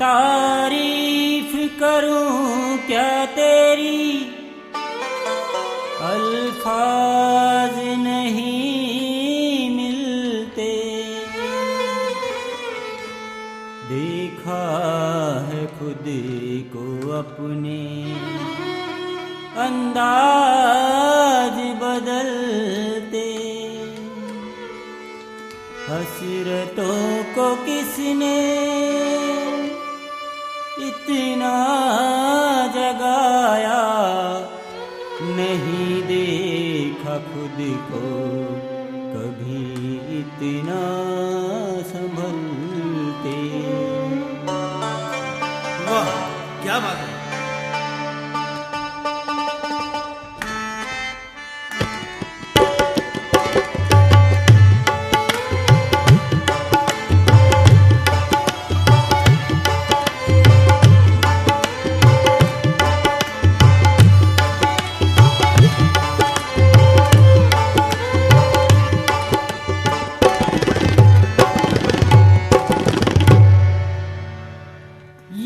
तारीफ करूं क्या तेरी, अल्फाज नहीं मिलते। देखा है खुद को अपने अंदाज बदलते। हसरतों को किसने इतना जगाया, नहीं देखा खुद को कभी इतना संभलते। वाह क्या बात है।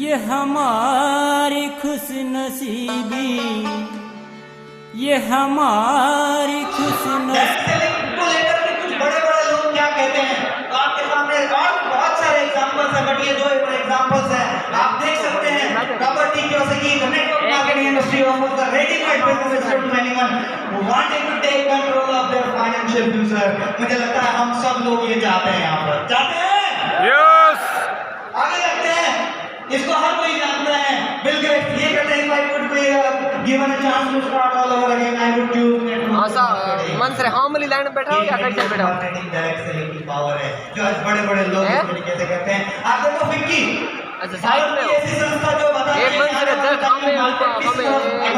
ये हमारी खुशनसीबी, ये हमारी खुशनसीबी। को लेकर के कुछ बड़े बड़े लोग क्या कहते हैं, तो आपके सामने और बहुत सारे एग्जांपल्स हैं, बट ये दो एग्जांपल्स हैं। आप देख सकते हैं प्रॉपर्टी जैसे कि network marketing industry offers the readymade business to anyone who wanting to take control of their financial future. मुझे लगता है हम सब लोग ये चाहते हैं, यहाँ पर चाहते हैं। यस आगे लगते हैं, इसको हर कोई जानता है। बिल गेट्स ये कहते हैं, if I would be given a chance to start all over again, I would choose network marketing। मन से हामली लाइन में बैठा हो या कैसे बैठा हो? मार्केटिंग डायरेक्ट सेलिंग की पावर है जो आज बड़े-बड़े लोग इस तरीके से कहते हैं। आप देखो फिक्की, अच्छा साइड में हो। ऐसी संस्था जो बताती है एक मंच से जब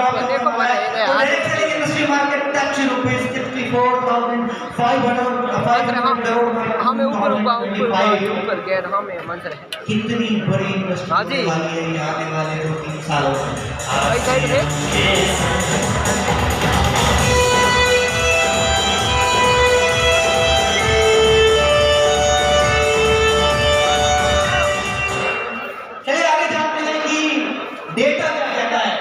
हमें देखो बड़ा है direct selling industry market touch rupees 64,500 crore हमें ऊपर गए हमें मन से कितनी बड़ी इंडस्ट्री हाँ जी वाली है ये आने वाले 2-3 सालों में। भाई साइड में चलिए आगे जानते हैं कि डेटा क्या कहता है।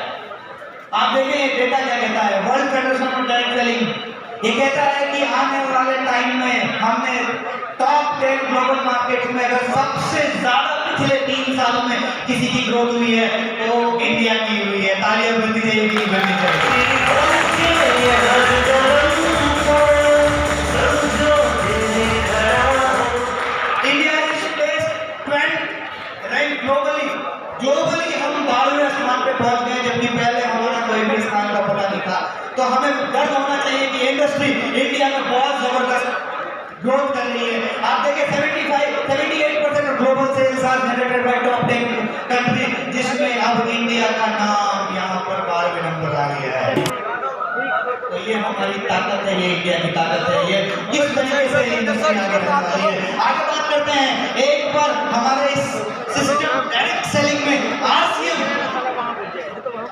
आप देखें डेटा क्या कहता है। World federation of direct selling ये कहता है कि आने वाले टाइम में हमने टॉप 10 ग्लोबल मार्केट में अगर सबसे ज्यादा पिछले 3 सालों में किसी की ग्रोथ हुई है तो इंडिया की हुई है। तालियां बजनी चाहिए कि बजनी चाहिए। India is placed 20 rank globally हम 12वें स्थान पे पहुंच गए, जबकि पहले हमारा कोई भी स्थान का पता नहीं था। तो हमें गर्व होना चाहिए कि इंडस्ट्री इंडिया में बहुत जबरदस्त ग्रोथ कर रही है। आप देखिए 78% of global sales are generated by top 10 country, जिसमें अब इंडिया का नाम यहाँ पर 12वें नंबर आ गया है। तो ये हमारी ताकत है, ये इंडिया की ताकत है। ये किस तरीके से इंडस्ट्री आगे बढ़ रही है। आगे बात करते हैं एक बार हमारे इस सिस्टम डायरेक्ट सेलिंग में आरसीएम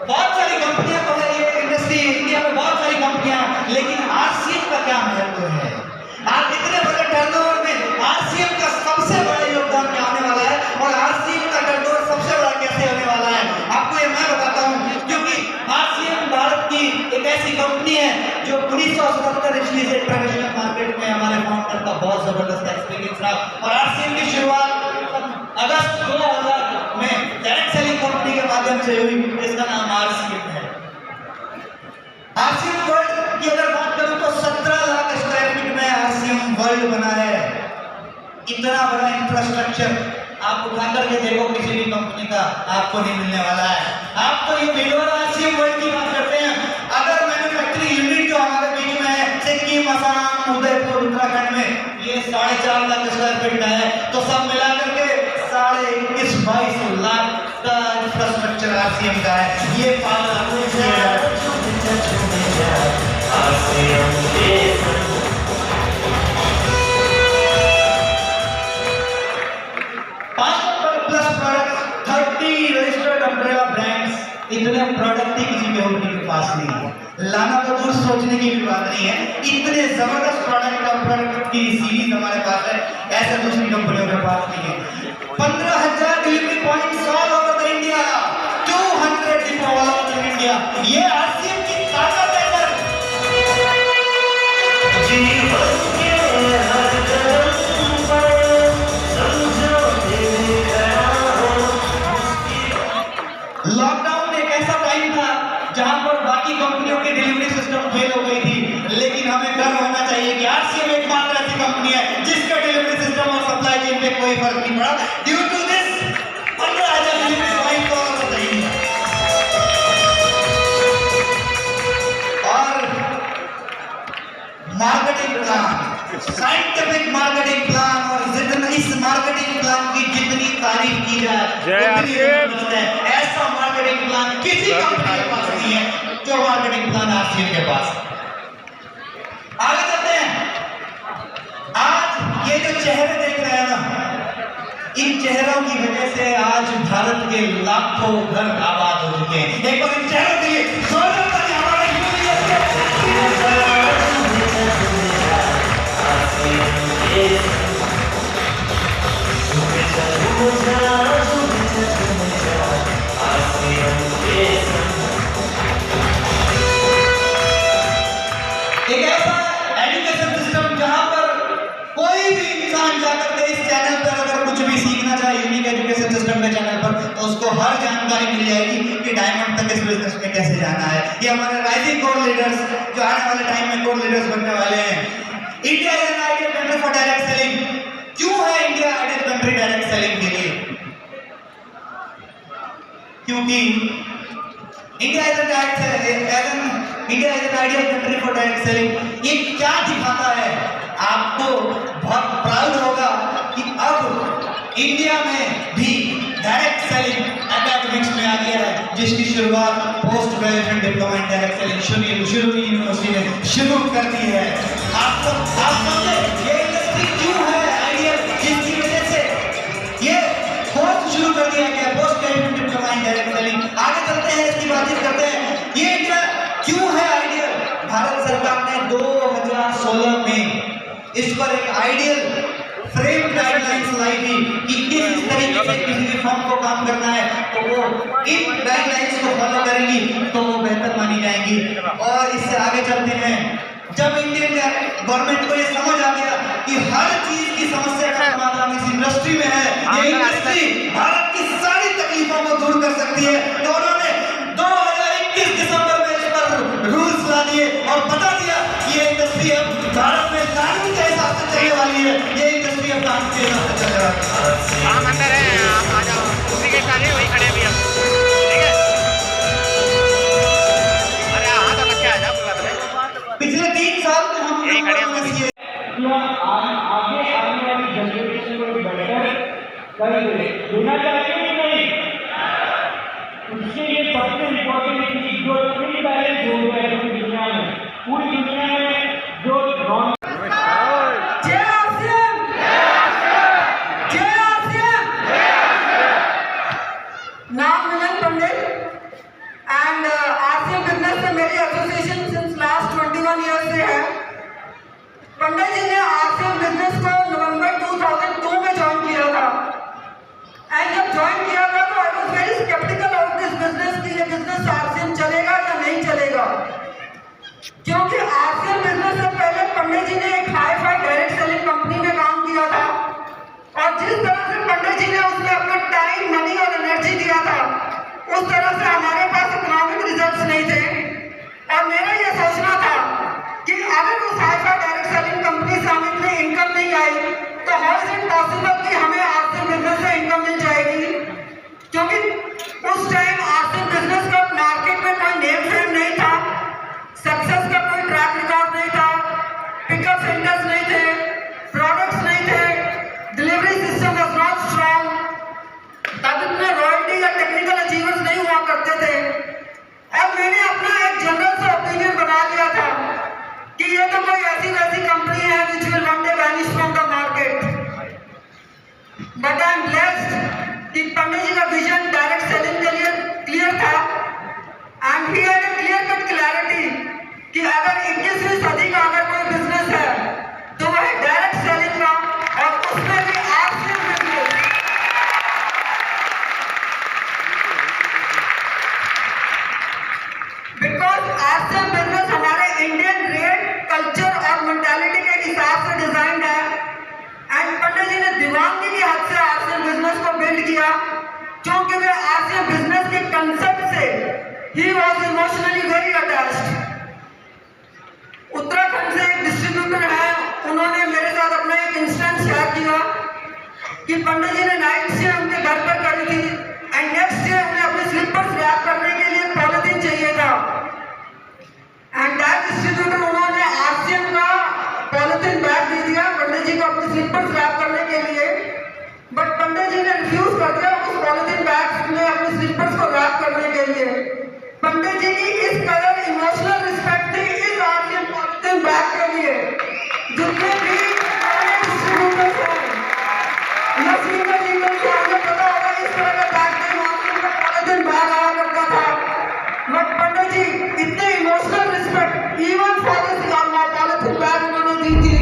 बहुत सारी कंपनियां तो है, ये इंडस्ट्री इंडिया में बहुत सारी कंपनियां, लेकिन आरसीएम का क्या महत्व है। आज इतने बड़े टर्नओवर में आरसीएम का सबसे बड़ा योगदान क्या होने वाला है और आरसीएम का टर्नओवर सबसे बड़ा कैसे होने वाला है, आपको ये मैं बताता हूं। क्योंकि आरसीएम भारत की एक ऐसी कंपनी है जो 1977 ईस्वी से इंटरनेशनल मार्केट में हमारे फाउंडर का बहुत जबरदस्त एक्सपीरियंस रहा और आरसीएम की शुरुआत अगस्त 2000 में डायरेक्ट सेलिंग कंपनी के माध्यम से हुई, इसका नाम आरसीएम है। आरसीएम वर्ल्ड की अगर बात करूं तो 17 लाख स्क्वायर फीट में आरसीएम वर्ल्ड बना है। इतना बड़ा इंफ्रास्ट्रक्चर आप उठा करके देखो किसी भी कंपनी का आपको नहीं मिलने वाला है। आपको ये बिल्डर आरसीएम वर्ल्ड की बात करते हैं। अगर मैन्युफैक्चरिंग यूनिट जो हमारे बीच में है सिक्किम, असम, उदयपुर, उत्तराखंड में, ये 4.5 लाख स्क्वायर फीट का है, तो सब मिला करके 21-22 लाख का इंफ्रास्ट्रक्चर आरसीएम का है। ये इतने प्रोडक्ट ही किसी भी कंपनी के पास नहीं है। लाना तो दूर सोचने की भी बात नहीं है। इतने जबरदस्त प्रोडक्ट की सीरीज हमारे पास है, ऐसा दूसरी कंपनियों के पास नहीं है। 15,000 डिलीवरी पॉइंट 100 कोई फर्क नहीं पड़ा। Due to this 15,000 unit join को और बताइए। और marketing plan, scientific marketing plan, और जितना इस मार्केटिंग प्लान की जितनी तारीफ की जाए उतनी है। ऐसा मार्केटिंग प्लान किसी कंपनी के पास नहीं है जो मार्केटिंग प्लान आरसीएम के पास। आगे चलते हैं। आज ये जो चेहरे देख रहे हैं ना, इन चेहरों की वजह से आज भारत के लाखों घर आबाद हो चुके हैं। एक बार इन चेहरों के लिए जोरदार ताली हमारे एक ऐसा एजुकेशन सिस्टम जहां पर कोई भी इंसान जाकर के इस चैनल पर अगर कुछ भी सीखना चाहे यूनिक एजुकेशन सिस्टम के चैनल पर, तो उसको हर जानकारी मिल जाएगी कि डायमंड तक इस बिजनेस में कैसे जाना है। ये हमारे राइजिंग कोर लीडर्स जो आने वाले टाइम में कोर लीडर्स बनने वाले हैं। India is an ideal country for direct selling. क्यों है India ideal country direct selling के लिए? क्योंकि India is an ideal country for direct selling. ये क्या दिखाता है? आपको बहुत प्राउड होगा कि अब इंडिया में भी डायरेक्ट सेलिंग एकेडमिक्स में आ गया है, जिसकी शुरुआत post graduation diploma in direct selling शुरू यूनिवर्सिटी ने शुरू कर दी है। आप समझे ये इंडस्ट्री क्यों है आइडियल, जिसकी वजह से ये कोर्स शुरू कर दिया गया, post graduation diploma in direct selling. आगे चलते हैं, इसकी बातचीत करते हैं। ये इंडिया क्यों है आइडियल? भारत सरकार ने 2016 में इस पर एक आइडियल फ्रेम गाइडलाइंस लाई थी कि किस तरीके से किसी भी फर्म को काम करना है, तो वो इन गाइडलाइंस को फॉलो करेंगी तो वो बेहतर मानी जाएंगी। और इससे आगे चलते हैं, जब इंडियन गवर्नमेंट को ये समझ आ गया कि हर चीज की समस्या का समाधान इस इंडस्ट्री में है, ये इंडस्ट्री भारत की सारी तकलीफों को दूर कर सकती है, तो उन्होंने 2021 दिसंबर में इस पर रूल्स ला दिए और बता दिया कि ये इंडस्ट्री अब भारत में कानून के हिसाब से चलने वाली है। ये इंडस्ट्री अब कानून के हिसाब से चल रहा है। हम अंदर हैं, आप आ जाओ, उसी के साथ वही खड़े भी हम, ठीक है? अरे हाँ तो क्या है पिछले 3 साल में हम यही खड़े हैं। आगे आने वाली जनरेशन को बेहतर कर देना चाहिए कि नहीं? उसके लिए सबसे इम्पोर्टेंट चीज जो इम्बैलेंस हो गया है पूरी दुनिया में, जो नॉन नाम मिलन पंडित एंड आरसीएम बिजनेस से मेरी एसोसिएशन सिंस लास्ट 21 ईयर्स से है। पंडित जी ने आरसीएम बिजनेस को नवंबर 2002 में ज्वाइन किया था एंड जब ज्वाइन किया था तो I was very skeptical of this business कि ये बिजनेस आरसीएम चलेगा या नहीं चलेगा, क्योंकि आरसीएम बिजनेस से पहले पंडित जी ने एक हाई-फाई डायरेक्ट सेलिंग कंपनी में काम किया था और जिस तरह से पंडित जी ने उसमें अपना टाइम, मनी और एनर्जी दिया था, उस तरह से हमारे पास इकोनॉमिक रिजल्ट्स नहीं थे। और मेरा ये सोचना था कि अगर उस हाई-फाई डायरेक्ट सेलिंग कंपनी से हमें इतनी इनकम नहीं आई तो हाउ इज इट पॉसिबल कि हमें आरसीएम बिजनेस से इनकम मिल जाएगी? क्योंकि उस टाइम आरसीएम बिजनेस का मार्केट में कोई नेम फेम नहीं था, सक्सेस का कोई ट्रैक रिकॉर्ड नहीं था, पिकअप सेंटर्स नहीं थे, प्रोडक्ट्स नहीं थे, delivery system was not strong, तब इतने रॉयल्टी या टेक्निकल अचीवर्स नहीं हुआ करते थे। और मैंने अपना एक जनरल सा ओपिनियन बना लिया था कि ये तो कोई ऐसी वैसी कंपनी है which will one day vanish from the market. But I am blessed कि पंडित जी का विजन डायरेक्ट सेलिंग के लिए क्लियर था and he had a clear cut clarity कि अगर 21वीं सदी का अगर कोई बिजनेस है तो वह डायरेक्ट सेलिंग का, और उसमें भी RCM business. Because RCM business हमारे इंडियन रेट, कल्चर और मेंटालिटी के हिसाब से डिजाइंड है एंड पंडित जी ने दीवानगी की हद से आरसीएम बिजनेस को बिल्ड किया, क्योंकि वे आरसीएम बिजनेस के कंसेप्ट से he was emotionally very attached. Uttarakhand से एक डिस्ट्रीब्यूटर है, उन्होंने मेरे साथ अपना एक इंस्टेंस शेयर किया कि पंडित जी ने नाइट से उनके घर पर करी थी एंड नेक्स्ट डे उन्हें अपने स्लीपर्स रैप करने के लिए पॉलिथीन चाहिए था एंड दैट डिस्ट्रीब्यूटर उन्होंने आरसीएम का पॉलिथीन बैग दे दिया पंडित जी को अपने स्लीपर्स रैप करने के लिए, बट पंडित जी ने रिफ्यूज कर दिया उस पॉलिथीन बैग में अपने स्लीपर्स को रैप करने के लिए। पंडित जी की इस कदर इमोशनल रिस्पेक्ट थी इस आरसीएम पॉलिथीन बैग के लिए। जितने भी डिस्ट्रीब्यूटर्स हैं या सीनियर लीडर्स हैं उन्हें पता होगा इस तरह का बैग नहीं आरसीएम का पॉलिथीन बैग आया करता था, बट पंडित जी इतने emotional respect even for this polythene bag उन्होंने दी थी।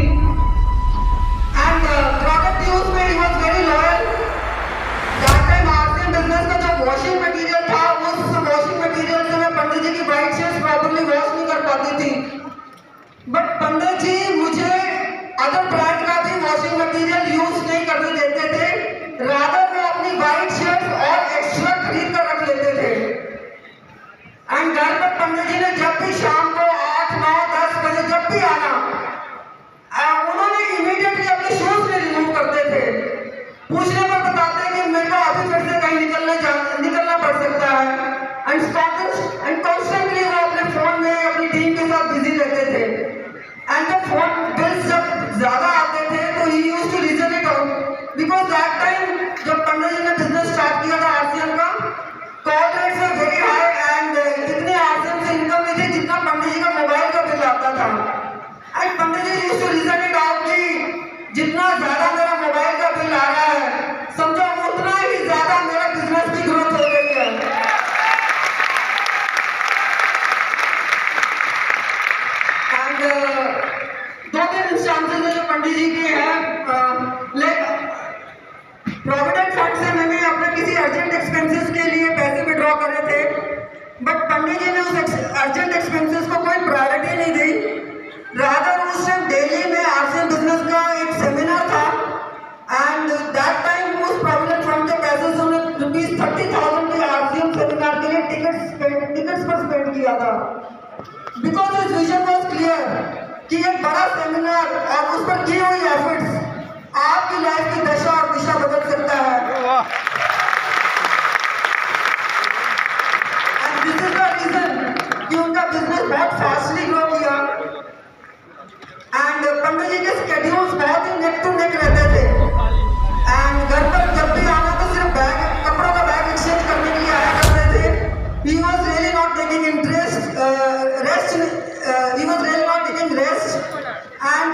एंड प्रोडक्ट यूज में he was very loyal. That time RCM business का जो वॉशिंग मटेरियल था उस वॉशिंग मटेरियल से मैं पंडित जी की वाइट शर्ट्स प्रॉपर्ली वॉश नहीं कर पाती थी, बट पंडित जी मुझे अदर ब्रांड का भी वॉशिंग मटेरियल यूज नहीं करने देते थे, रादर वो अपनी वाइट शर्ट और एक्स्ट्रा खरीद कर रख लेते थे। एंड घर पर पंडित जी ने जब भी शाम को 8, 9, 10 बजे जब भी आना उन्होंने इमीडिएटली अपने शूज में रिमूव करते थे। पूछने पर बताते कि मेरे को अभी फिर से कहीं निकलना पड़ सकता है एंड कॉन्स्टेंटली वो अपने फोन में अपनी टीम के साथ बिजी रहते थे। एंड जब फोन बिल्स जब ज्यादा आते थे तो ही used to reason it out because that time जब पंडित जी ने बिजनेस स्टार्ट किया था आरसीएम का call rates were very high and इतने आरसीएम से इनकम नहीं थी जितना पंडित जी का मोबाइल का बिल आता था। And Pandit ji used to reason it out कि जितना ज्यादा मेरा मोबाइल का बिल आ रहा है समझो उतना ही ज्यादा मेरा बिजनेस की ग्रोथ हो गई है। एंड 2-3 इंस्टांसेस जो पंडित जी के हैं प्रोविडेंट फंड से मैंने अपने किसी अर्जेंट एक्सपेंसेस के लिए पैसे विड्रॉ करे थे, बट पंडित जी ने उस अर्जेंट एक्सपेंसेस को कोई प्रायोरिटी नहीं दी। रादर उस टाइम दिल्ली में आरसीएम बिजनेस का एक सेमिनार था एंड दैट टाइम उस प्रोविडेंट फंड के पैसे से उन्हें ₹30,000 के आरसीएम सेमिनार के लिए टिकट्स पर स्पेंड किया था because his vision was clear कि एक बड़ा सेमिनार और उस पर की हुई एफर्ट्स आपकी लाइफ की दशा और दिशा बदल सकता है। And this is the reason कि उनका बिजनेस बहुत फास्टली ग्रो किया एंड पंडित जी के स्केड्यूल्स बहुत ही नेक टू नेक रहते थे एंड घर पर जब भी आना तो सिर्फ कपड़ों का बैग एक्सचेंज करने के लिए आया करते थे। He was really not taking rest and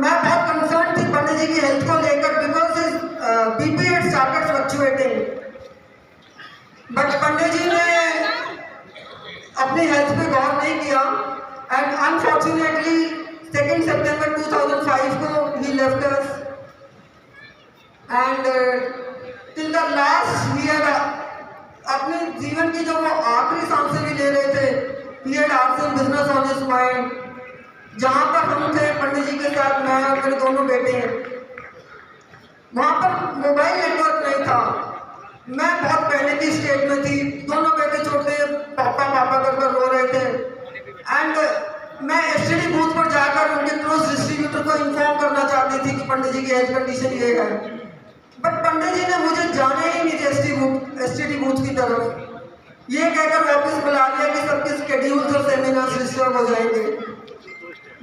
मैं बहुत कंसर्न थी पंडित जी की हेल्थ को लेकर because his BP had started fluctuating, but Pandit ji ने अपनी हेल्थ पे गौर नहीं किया एंड अनफॉर्चुनेटली 2 सितंबर 2005 को he left us and till the last he had अपने जीवन की जो वो आखिरी सांसें भी ले रहे थे he had RCM business on his mind. जहाँ पर हम थे पंडित जी के साथ मैं और मेरे दोनों बेटे हैं वहाँ पर मोबाइल नेटवर्क नहीं था। मैं बहुत पहले की स्टेट में थी, दोनों बेटे छोटे पापा पापा कर रो रहे थे एंड मैं एसटीडी बूथ पर जाकर उनके क्लोज डिस्ट्रीब्यूटर को इन्फॉर्म करना चाहती थी कि पंडित जी की हेल्थ कंडीशन ये है, बट पंडित जी ने मुझे जाने ही नहीं थे एसटीडी बूथ की तरफ। ये कहकर वापस बुला लिया कि सबके स्केड्यूल्स और सेमिनार्स डिस्टर्ब हो जाएंगे।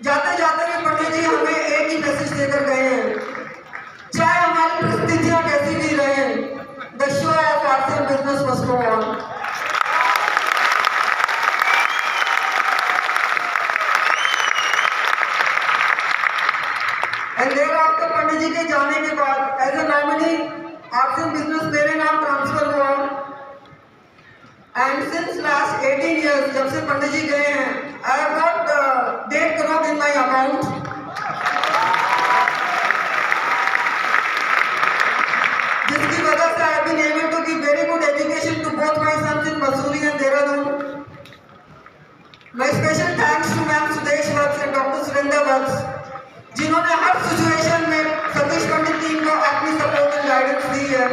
जाते जाते भी पंडित जी हमें एक ही मैसेज देकर गए हैं, चाहे हमारी परिस्थितियां कैसी भी रहे the show of RCM business must go on. And thereafter Pandit ji के जाने के बाद as a nominee RCM business मेरे नाम ट्रांसफर हुआ एंड सिंस लास्ट 18 years जब से पंडित जी गए हैं I have got 1.5 crore in my account जिसकी वजह से I have been able to give very good education to both my sons in Mussoorie and Dehradun. My special thanks to ma'am Sudesh Vats and doctor Surendra Vats जिन्होंने हर situation में सतीश पंडित टीम को अपनी support and guidance दी है।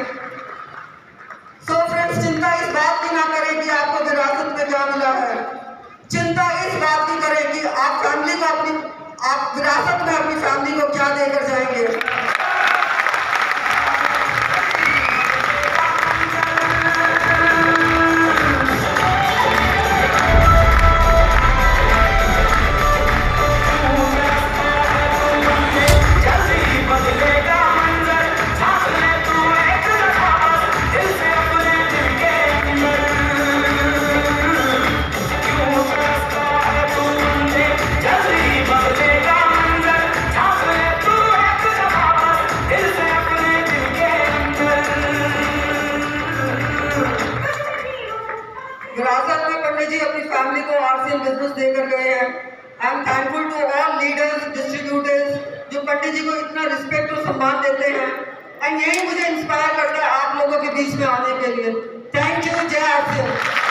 So friends, चिंता इस बात की ना करें कि आपको विरासत में क्या मिला है, चिंता इस बात की करें कि आप फैमिली को आप विरासत में अपनी फैमिली को क्या देकर जाएंगे। I am thankful to all leaders, distributors जो पंडित जी को इतना रिस्पेक्ट और सम्मान देते हैं, एंड यही मुझे इंस्पायर करता है आप लोगों के बीच में आने के लिए। Thank you. जय आरसीएम।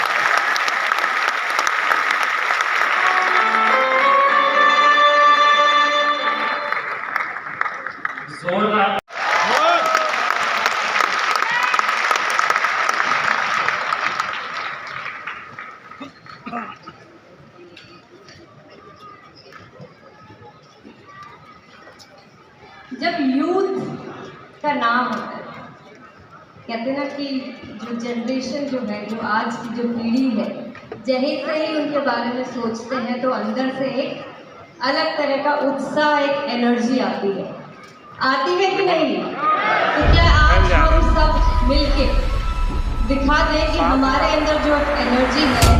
जब यूथ का नाम होता है, कहते हैं ना कि जो जनरेशन जो है, जो आज की जो पीढ़ी है, जहीं से ही उनके बारे में सोचते हैं तो अंदर से एक अलग तरह का उत्साह, एक एनर्जी आती है कि नहीं? तो क्या आज हम सब मिलके दिखा दें कि हमारे अंदर जो एनर्जी है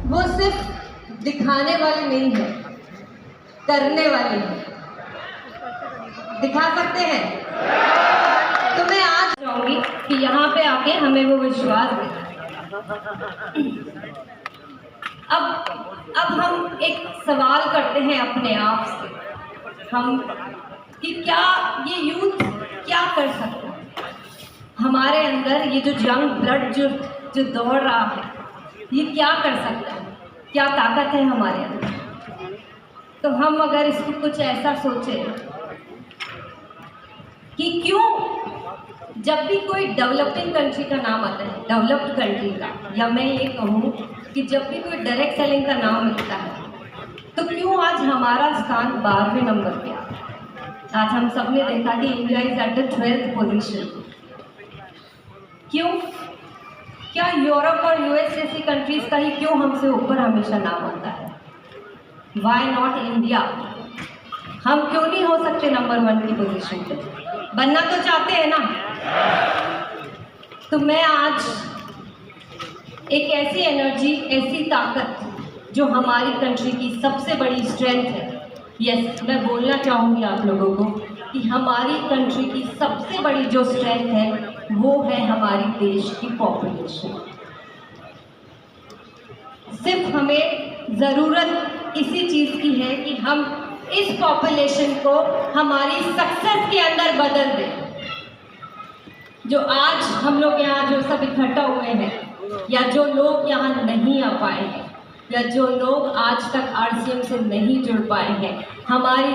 वो सिर्फ दिखाने वाली नहीं है, करने वाली है। दिखा सकते हैं? तो मैं आज चाहूँगी कि यहाँ पे आके हमें वो विश्वास दें। अब हम एक सवाल करते हैं अपने आप से, हम कि क्या ये यूथ क्या कर सकता है? हमारे अंदर ये जो यंग ब्लड जो दौड़ रहा है, ये क्या कर सकता है? क्या ताकत है हमारे अंदर? तो हम अगर इसको कुछ ऐसा सोचें कि क्यों जब भी कोई डेवलपिंग कंट्री का नाम आता है, डेवलप्ड कंट्री का, या मैं ये कहूँ कि जब भी कोई डायरेक्ट सेलिंग का नाम मिलता है, तो क्यों आज हमारा स्थान 12वें नंबर पे आता है? आज हम सब ने देखा कि India is at the 12th position. क्यों? क्या यूरोप और यूएस जैसी कंट्रीज का ही क्यों हमसे ऊपर हमेशा नाम आता है? Why not India? हम क्यों नहीं हो सकते नंबर 1 की पोजीशन पे? बनना तो चाहते हैं ना। तो मैं आज एक ऐसी एनर्जी, ऐसी ताकत जो हमारी कंट्री की सबसे बड़ी स्ट्रेंथ है, यस, मैं बोलना चाहूँगी आप लोगों को कि हमारी कंट्री की सबसे बड़ी जो स्ट्रेंथ है वो है हमारी देश की पॉपुलेशन। सिर्फ हमें ज़रूरत इसी चीज़ की है कि हम इस पॉपुलेशन को हमारी सक्सेस के अंदर बदल दें। जो आज हम लोग यहाँ जो सब इकट्ठा हुए हैं, या जो लोग यहाँ नहीं आ पाए हैं, या जो लोग आज तक आरसीएम से नहीं जुड़ पाए हैं, हमारी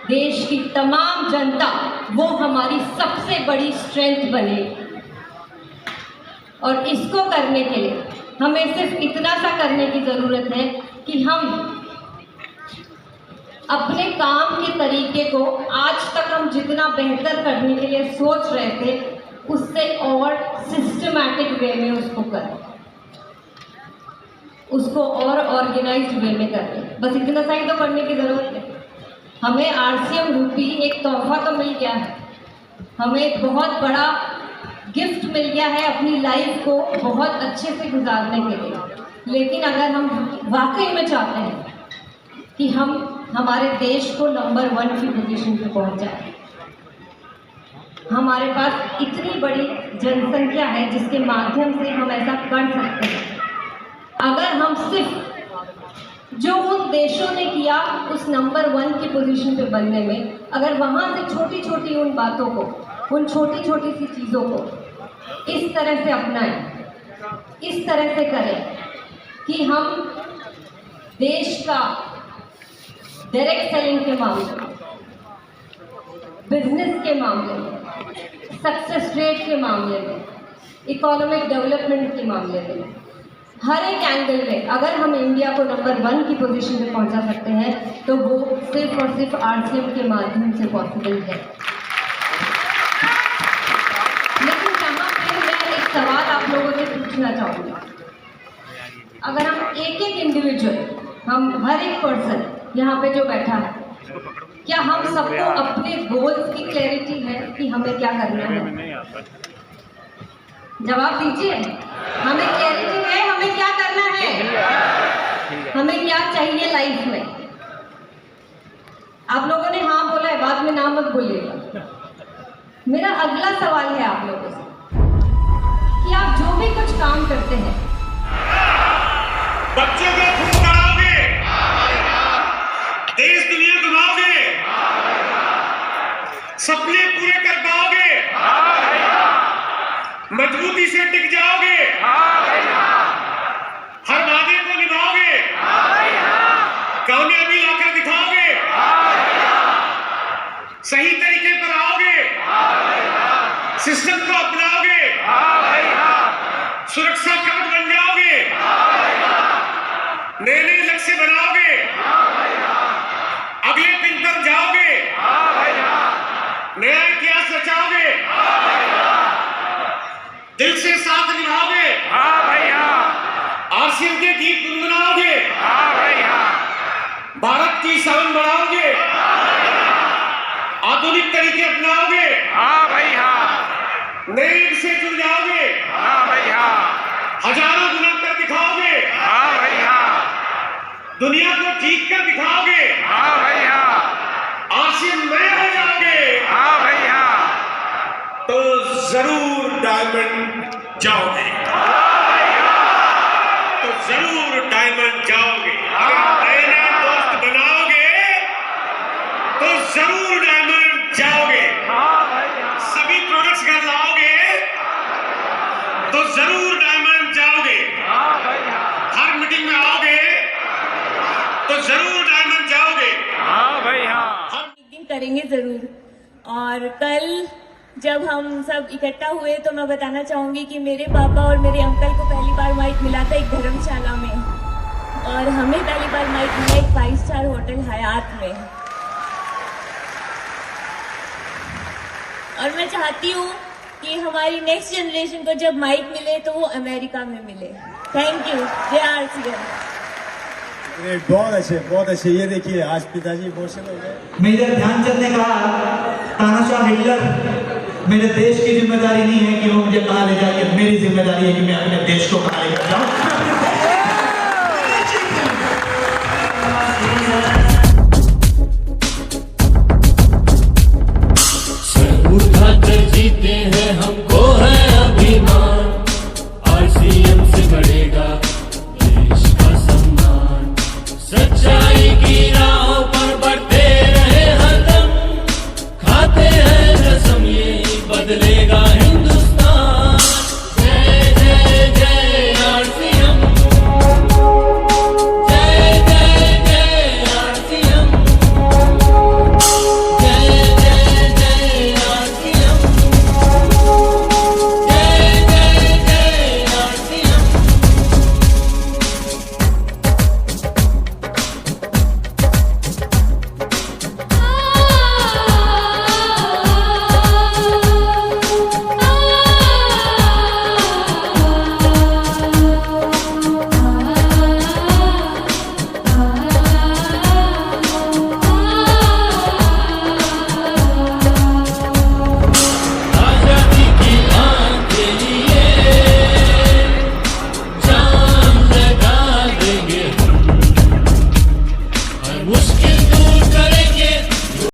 देश की तमाम जनता वो हमारी सबसे बड़ी स्ट्रेंथ बने। और इसको करने के लिए हमें सिर्फ इतना सा करने की ज़रूरत है कि हम अपने काम के तरीके को आज तक हम जितना बेहतर करने के लिए सोच रहे थे, उससे और सिस्टमैटिक वे में उसको करें, उसको और ऑर्गेनाइज्ड वे में करें। बस इतना सा ही तो करने की ज़रूरत है। हमें आरसीएम रूपी एक तोहफा तो मिल गया है, हमें एक बहुत बड़ा गिफ्ट मिल गया है अपनी लाइफ को बहुत अच्छे से गुजारने के लिए। लेकिन अगर हम वाकई में चाहते हैं कि हम हमारे देश को नंबर 1 की पोजीशन पे पहुंचाएं, हमारे पास इतनी बड़ी जनसंख्या है जिसके माध्यम से हम ऐसा कर सकते हैं। अगर हम सिर्फ जो उन देशों ने किया उस नंबर 1 की पोजीशन पे बनने में, अगर वहाँ से छोटी छोटी उन बातों को, उन छोटी छोटी सी चीज़ों को इस तरह से अपनाएं, इस तरह से करें कि हम देश का डायरेक्ट सेलिंग के मामले में, बिजनेस के मामले में, सक्सेस रेट के मामले में, इकोनॉमिक डेवलपमेंट के मामले में, हर एक एंगल में अगर हम इंडिया को नंबर 1 की पोजीशन पे पहुंचा सकते हैं तो वो सिर्फ और सिर्फ आरसीएम के माध्यम से पॉसिबल है। लेकिन यहाँ पे मैं एक सवाल आप लोगों से पूछना चाहूँगी। अगर हम एक एक इंडिविजुअल, हम हर एक पर्सन यहाँ पे जो बैठा है, क्या हम सबको अपने गोल्स की क्लैरिटी है कि हमें क्या करना है? जवाब दीजिए। हमें क्लैरिटी है हमें क्या करना है, हमें क्या चाहिए लाइफ में? आप लोगों ने हाँ बोला है, बाद में ना मत बोलिएगा। मेरा अगला सवाल है आप लोगों से कि आप जो भी कुछ काम करते हैं, बच्चों को खूब पढ़ाओगे, सपने पूरे कर पाओगे? मजबूती से टिक जाओगे? हर वादे को निभाओगे? कामयाबी लाकर दिखाओगे? सही तरीके पर आओगे? सिस्टम को अपनाओगे? सुरक्षा कवच बन जाओगे? नए नए लक्ष्य बनाओगे? अगले पिन पर जाओगे? नया इतिहास रचाओगे? दिल से साथ निभाओगे? आरसीएम के गीत गुनगुनाओगे? भारत की शान बढ़ाओगे? आधुनिक तरीके अपनाओगे? नए युग से जुड़ जाओगे? हजारों गुना कर दिखाओगे? दुनिया को जीत कर दिखाओगे? आरसीएम में हो जाओगे? तो जरूर डायमंड जाओगे। तो जरूर डायमंड जाओगे। अगर नए नए दोस्त बनाओगे तो जरूर डायमंड जाओगे। सभी प्रोडक्ट्स घर लाओगे तो जरूर डायमंड जाओगे। हर मीटिंग में आओगे तो जरूर डायमंड जाओगे। एक दिन करेंगे जरूर। और कल जब हम सब इकट्ठा हुए तो मैं बताना चाहूंगी कि मेरे पापा और मेरे अंकल को पहली बार माइक मिला था एक धर्मशाला में, और हमें पहली बार माइक मिला एक 5 स्टार होटल हयात में। और मैं चाहती हूँ कि हमारी नेक्स्ट जनरेशन को जब माइक मिले तो वो अमेरिका में मिले। Thank you. जय आरसीएम। बहुत अच्छे। ये देखिए आज पिताजी इमोशनल हो गए। मेजर ध्यानचंद ने कहा, तानाशाह हिटलर, मेरे देश की जिम्मेदारी नहीं है कि वो मुझे कहाँ ले जाए, मेरी जिम्मेदारी है कि मैं अपने देश को कहाँ लेकर जाऊँ। जीते हैं हमको है अभिमान, आरसीएम से बढ़ेगा देश का सम्मान। सच्चाई की राहों पर बढ़ते रहे हरदम, खाते हैं कसम ये बदलेगा